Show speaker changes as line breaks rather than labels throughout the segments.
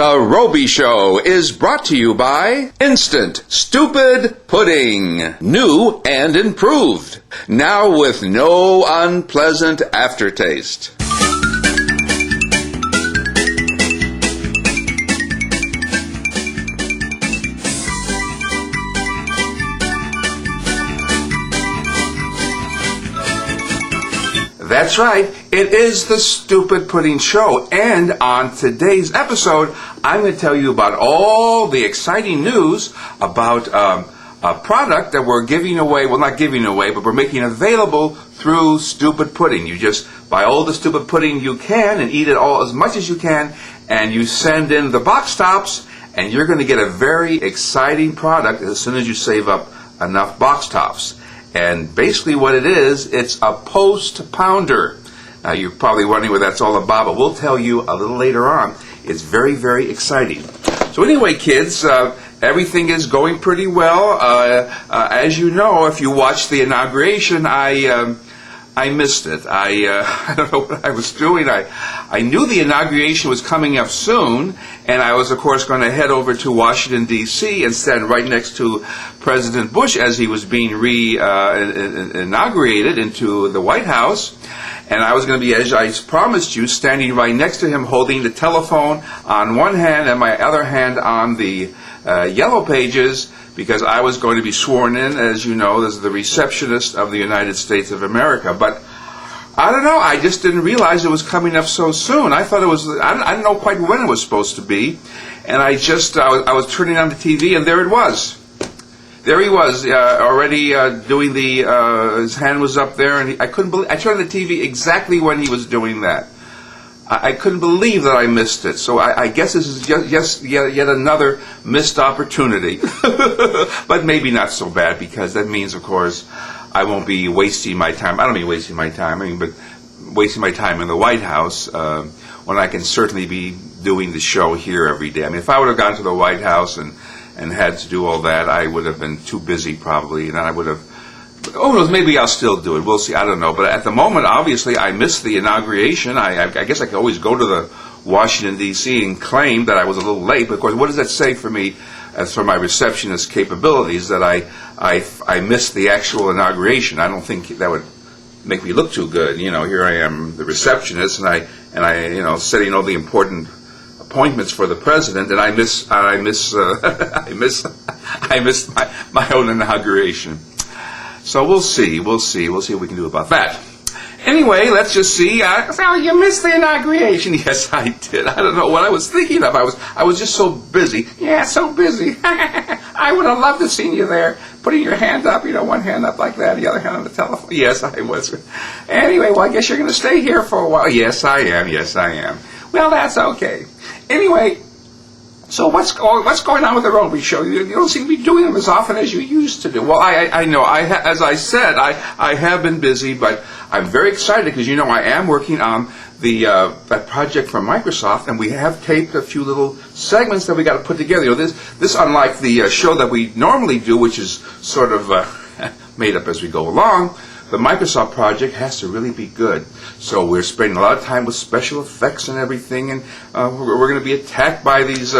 The Rowby Show is brought to you by Instant Stupid Pudding. New and improved. Now with no unpleasant aftertaste. That's right, it is the Stupid Pudding Show, and on today's episode, I'm going to tell you about all the exciting news about a product that we're giving away, well not giving away, but we're making available through Stupid Pudding. You just buy all the Stupid Pudding you can and eat it all as much as you can, and you send in the box tops, and you're going to get a very exciting product as soon as you save up enough box tops. And basically what it is, it's a post pounder. Now you're probably wondering what that's all about, but we'll tell you a little later on. It's very, very exciting. So anyway, kids, everything is going pretty well. As you know, if you watched the inauguration, I missed it. I don't know what I was doing. I knew the inauguration was coming up soon, and I was, of course, going to head over to Washington, D.C. and stand right next to President Bush as he was being inaugurated into the White House. And I was going to be, as I promised you, standing right next to him, holding the telephone on one hand and my other hand on the yellow pages, because I was going to be sworn in, as you know, as the Receptionist of the United States of America. But I don't know, I just didn't realize it was coming up so soon. I thought it was, I didn't know quite when it was supposed to be. And I was turning on the TV, and there it was. There he was, already doing his hand was up there, and I couldn't believe, I turned on the TV exactly when he was doing that. I couldn't believe that I missed it. So I guess this is just yet another missed opportunity. But maybe not so bad, because that means, of course, I won't be wasting my time. I don't mean wasting my time, but wasting my time in the White House when I can certainly be doing the show here every day. I mean, if I would have gone to the White House and had to do all that, I would have been too busy probably, and I would have... Oh, no, maybe I'll still do it. We'll see. I don't know. But at the moment, obviously, I missed the inauguration. I guess I could always go to the Washington, D.C. and claim that I was a little late. But, of course, what does that say for me as for my receptionist capabilities, that I missed the actual inauguration? I don't think that would make me look too good. You know, here I am, the receptionist, and I you know, setting all the important appointments for the president, and I missed my own inauguration. So we'll see what we can do about that. Anyway, let's just see. So you missed the inauguration. Yes, I did. I don't know what I was thinking of. I was just so busy. Yeah, so busy. I would have loved to seen you there, putting your hand up, you know, one hand up like that, the other hand on the telephone. Yes, I was. Anyway, well, I guess you're going to stay here for a while. Yes, I am. Well, that's okay. Anyway, so what's going on with the Rowby Show? You don't seem to be doing them as often as you used to do. Well, I know. As I said, I have been busy, but I'm very excited because, you know, I am working on that project from Microsoft, and we have taped a few little segments that we got to put together. You know, this unlike the show that we normally do, which is sort of made up as we go along. The Microsoft project has to really be good. So we're spending a lot of time with special effects and everything, and we're going to be attacked by these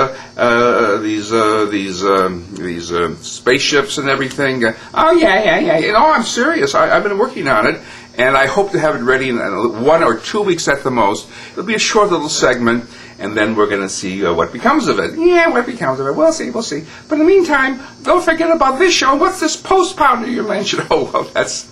spaceships and everything. Oh yeah. You know, I'm serious. I've been working on it, and I hope to have it ready in 1 or 2 weeks at the most. It'll be a short little segment, and then we're going to see what becomes of it. Yeah, what becomes of it. We'll see. But in the meantime, don't forget about this show. What's this post pounder you mentioned? Oh, well, that's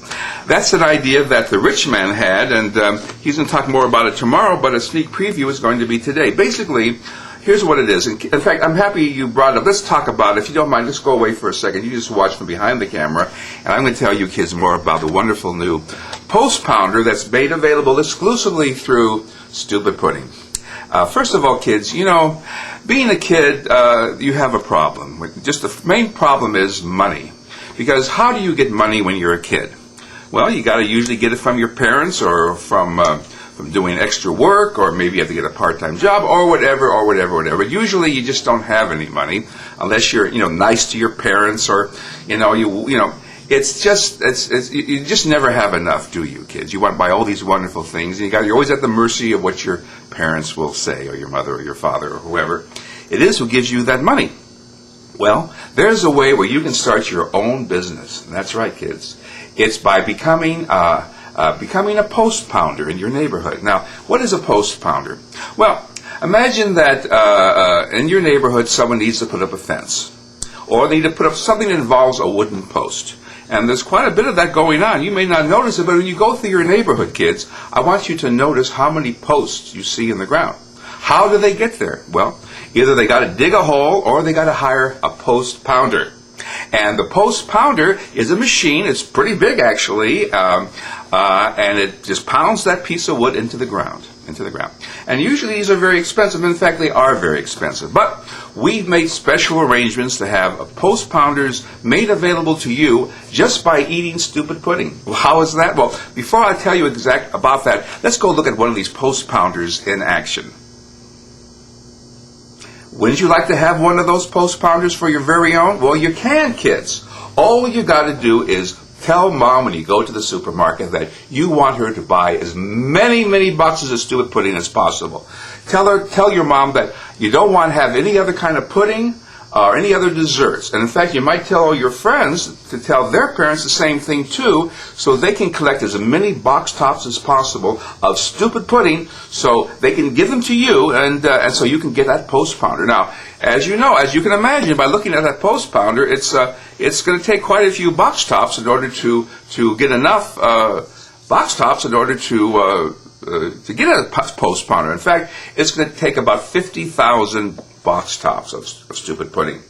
an idea that the rich man had, and he's going to talk more about it tomorrow, but a sneak preview is going to be today. Basically, here's what it is. In fact, I'm happy you brought it up. Let's talk about it. If you don't mind, just go away for a second. You just watch from behind the camera, and I'm going to tell you kids more about the wonderful new post pounder that's made available exclusively through Stupid Pudding. First of all, kids, you know, being a kid, you have a problem. Just the main problem is money. Because how do you get money when you're a kid? Well, you got to usually get it from your parents, or from doing extra work, or maybe you have to get a part-time job, or whatever. Usually, you just don't have any money unless you're, you know, nice to your parents, or you know. It's just you just never have enough, do you, kids? You want to buy all these wonderful things, and you're always at the mercy of what your parents will say, or your mother, or your father, or whoever. it is who gives you that money. Well, there's a way where you can start your own business. And that's right, kids. It's by becoming a post pounder in your neighborhood. Now, what is a post pounder? Well, imagine that in your neighborhood someone needs to put up a fence, or they need to put up something that involves a wooden post. And there's quite a bit of that going on. You may not notice it, but when you go through your neighborhood, kids, I want you to notice how many posts you see in the ground. How do they get there? Well, either they got to dig a hole or they got to hire a post pounder. And the post pounder is a machine. It's pretty big, actually, and it just pounds that piece of wood into the ground. And usually these are very expensive. In fact, they are very expensive. But we've made special arrangements to have post pounders made available to you just by eating stupid pudding. Well, how is that? Well, before I tell you exact about that, let's go look at one of these post pounders in action. Wouldn't you like to have one of those post pounders for your very own? Well, you can, kids. All you got to do is tell Mom when you go to the supermarket that you want her to buy as many boxes of stupid pudding as possible. Tell your mom that you don't want to have any other kind of pudding or any other desserts. And in fact, you might tell all your friends to tell their parents the same thing too, so they can collect as many box tops as possible of stupid pudding, so they can give them to you, and so you can get that post pounder. Now, as you know, as you can imagine, by looking at that post pounder, it's going to take quite a few box tops in order to get enough box tops in order to get a post pounder. In fact, it's going to take about 50,000 box tops of stupid pudding.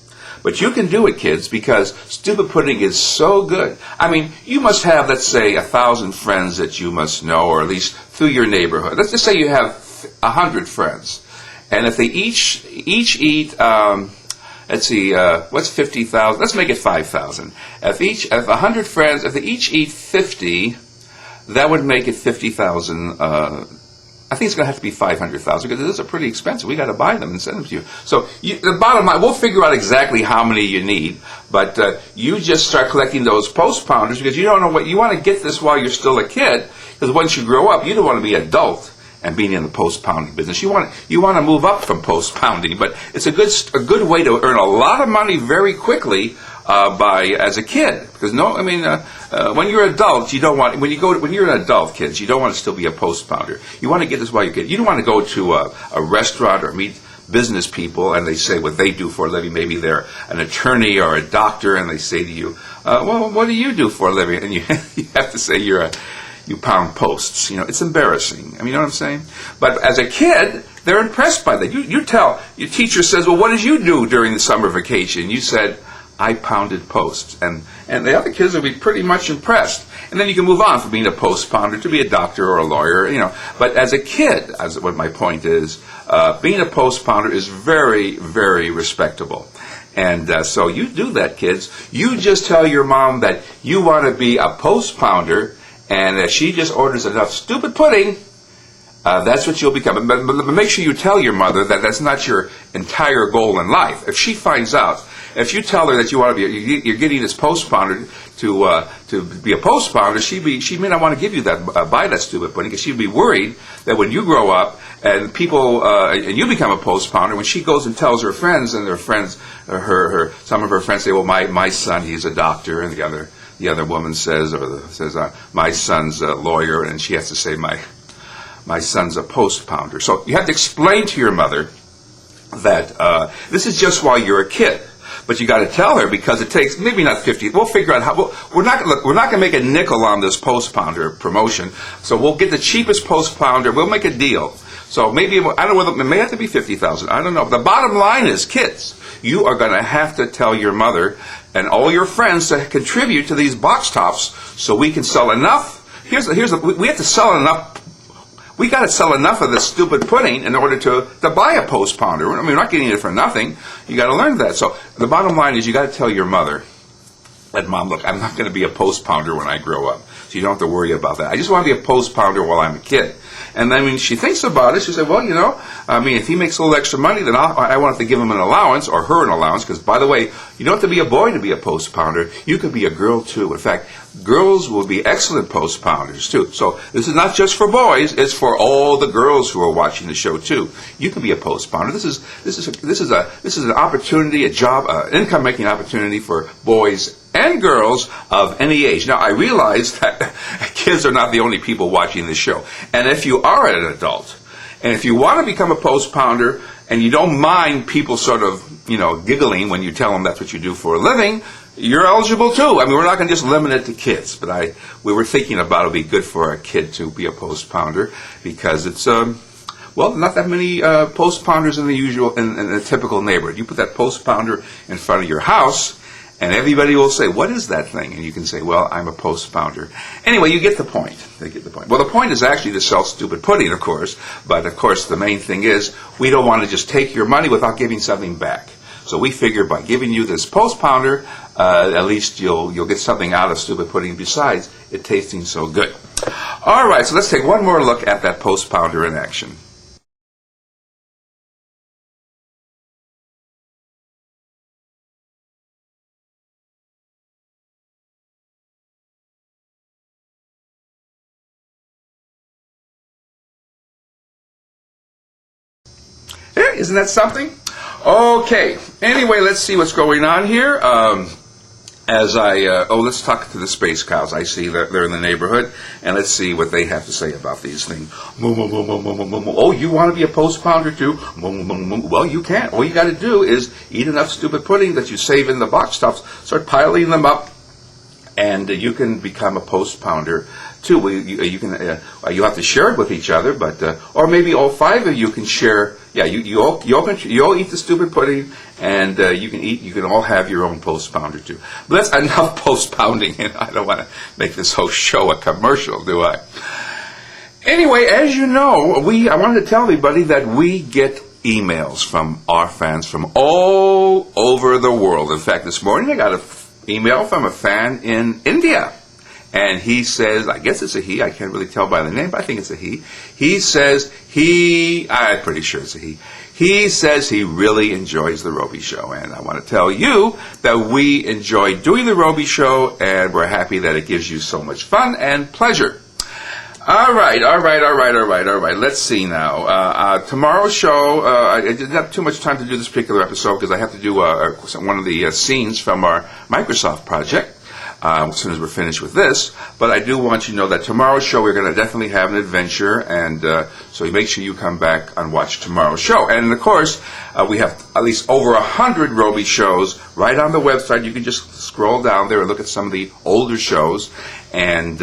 But you can do it, kids, because stupid pudding is so good. I mean, you must have, let's say, 1,000 friends that you must know, or at least through your neighborhood. Let's just say you have 100 friends. And if they each eat, let's see, what's 50,000? Let's make it 5,000. If 100 friends, if they each eat 50, that would make it 50,000. I think it's going to have to be 500,000 because those are pretty expensive. We got to buy them and send them to you. So the bottom line, we'll figure out exactly how many you need, but you just start collecting those post pounders because you don't know what you want to get this while you're still a kid. Because once you grow up, you don't want to be an adult and being in the post pounding business. You want to move up from post pounding, but it's a good way to earn a lot of money very quickly as a kid. Because when you're an adult, you don't want when you're an adult, kids, you don't want to still be a post pounder. You want to get this while you're a kid. You don't want to go to a restaurant or meet business people and they say what they do for a living. Maybe they're an attorney or a doctor, and they say to you, "Well, what do you do for a living?" And you have to say you pound posts. It's embarrassing. You know what I'm saying? But as a kid, they're impressed by that. You tell your teacher says, "Well, what did you do during the summer vacation?" You said, "I pounded posts," and the other kids will be pretty much impressed. And then you can move on from being a post pounder to be a doctor or a lawyer, But as a kid, what my point is, being a post pounder is very, very respectable. And so you do that, kids. You just tell your mom that you want to be a post pounder, and if she just orders enough stupid pudding, that's what you'll become. But make sure you tell your mother that that's not your entire goal in life. If she finds out, if you tell her that you want to be, you're getting this post pounder to be a post pounder, she may not want to give you that, buy that stupid pudding, because she'd be worried that when you grow up and people and you become a post pounder, when she goes and tells her friends, and their friends, some of her friends say, "Well, my son, he's a doctor," and the other woman says, "My son's a lawyer," and she has to say, my son's a post pounder. So you have to explain to your mother that this is just while you're a kid. But you got to tell her, because it takes maybe not 50. We'll figure out how. We're not going to make a nickel on this post pounder promotion. So we'll get the cheapest post pounder. We'll make a deal. So maybe, I don't know whether it may have to be 50,000. I don't know. The bottom line is, kids, you are going to have to tell your mother and all your friends to contribute to these box tops so we can sell enough. We have to sell enough. We got to sell enough of this stupid pudding in order to buy a post pounder. We're not getting it for nothing. You got to learn that. So the bottom line is, you got to tell your mother let Mom, look, I'm not going to be a post pounder when I grow up, so you don't have to worry about that. I just want to be a post pounder while I'm a kid. And then when she thinks about it, she said, well, if he makes a little extra money, then I want to give him an allowance, or her an allowance, because, by the way, you don't have to be a boy to be a post pounder. You could be a girl, too. In fact, girls will be excellent post pounders, too. So this is not just for boys, it's for all the girls who are watching the show, too. You can be a post pounder. This is an opportunity, a job, income-making opportunity for boys and girls of any age. Now, I realize that kids are not the only people watching this show. And if you are an adult, and if you want to become a post pounder, and you don't mind people sort of, giggling when you tell them that's what you do for a living, you're eligible too. I mean, we're not going to just limit it to kids, but we were thinking about it would be good for a kid to be a post pounder, because it's, not that many post pounders in a typical neighborhood. You put that post pounder in front of your house, and everybody will say, what is that thing? And you can say, well, I'm a post pounder. Anyway, you get the point. They get the point. Well, the point is actually to sell stupid pudding, of course. But, of course, the main thing is we don't want to just take your money without giving something back. So we figure by giving you this post pounder, at least you'll get something out of stupid pudding besides it tasting so good. All right, so let's take one more look at that post pounder in action. Isn't that something? Okay. Anyway, let's see what's going on here. Let's talk to the space cows. I see that they're in the neighborhood, and let's see what they have to say about these things. Moo, moo, moo, moo, moo, moo, moo, moo. Oh, you want to be a post pounder too? Moo, moo, moo, moo. Well, you can't. All you got to do is eat enough stupid pudding that you save in the box tops, start piling them up, and you can become a post pounder too. You have to share it with each other, but or maybe all five of you can share. Yeah, you all eat the stupid pudding, and you can all have your own post pounder too. But that's enough post pounding, and I don't want to make this whole show a commercial, do I? Anyway, as you know, I wanted to tell everybody that we get emails from our fans from all over the world. In fact, this morning I got an email from a fan in India. And he says, I guess it's a he, I can't really tell by the name, but I think it's a he. He says I'm pretty sure it's a he. He says he really enjoys the Rowby Show. And I want to tell you that we enjoy doing the Rowby Show, and we're happy that it gives you so much fun and pleasure. All right. Let's see now. Tomorrow's show, I didn't have too much time to do this particular episode because I have to do one of the scenes from our Microsoft project. As soon as we're finished with this. But I do want you to know that tomorrow's show we're going to definitely have an adventure, and so make sure you come back and watch tomorrow's show. And of course, we have at least over 100 Rowby shows right on the website. You can just scroll down there and look at some of the older shows and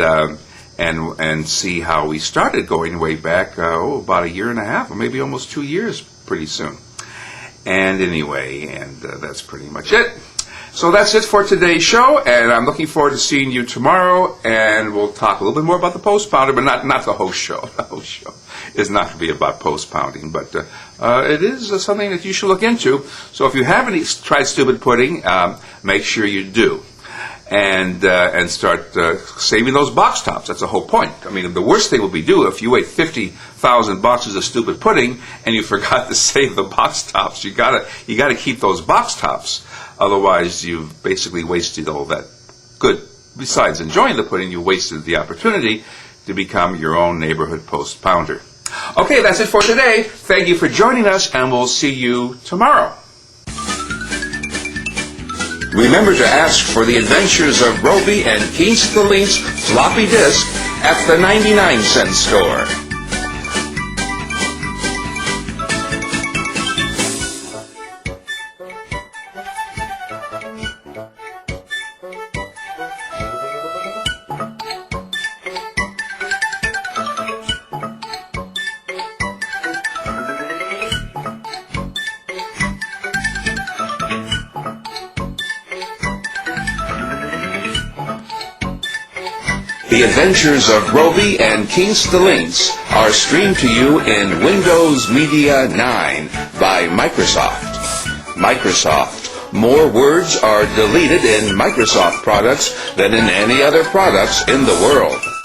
see how we started going way back, about a year and a half, or maybe almost 2 years pretty soon. And anyway, that's pretty much it. So that's it for today's show, and I'm looking forward to seeing you tomorrow, and we'll talk a little bit more about the post pounder, but not the host show. The host show is not going to be about post pounding, but it is something that you should look into. So if you haven't tried stupid pudding, make sure you do, and start saving those box tops. That's the whole point. I mean, the worst thing would be if you ate 50,000 boxes of stupid pudding and you forgot to save the box tops. You gotta keep those box tops. Otherwise, you've basically wasted all that good. Besides enjoying the pudding, you wasted the opportunity to become your own neighborhood post pounder. Okay, that's it for today. Thank you for joining us, and we'll see you tomorrow. Remember to ask for the Adventures of Rowby and Keith the Link's floppy disk at the 99-cent store. The Adventures of Rowby and Keith the Lynx are streamed to you in Windows Media 9 by Microsoft. Microsoft, More words are deleted in Microsoft products than in any other products in the world.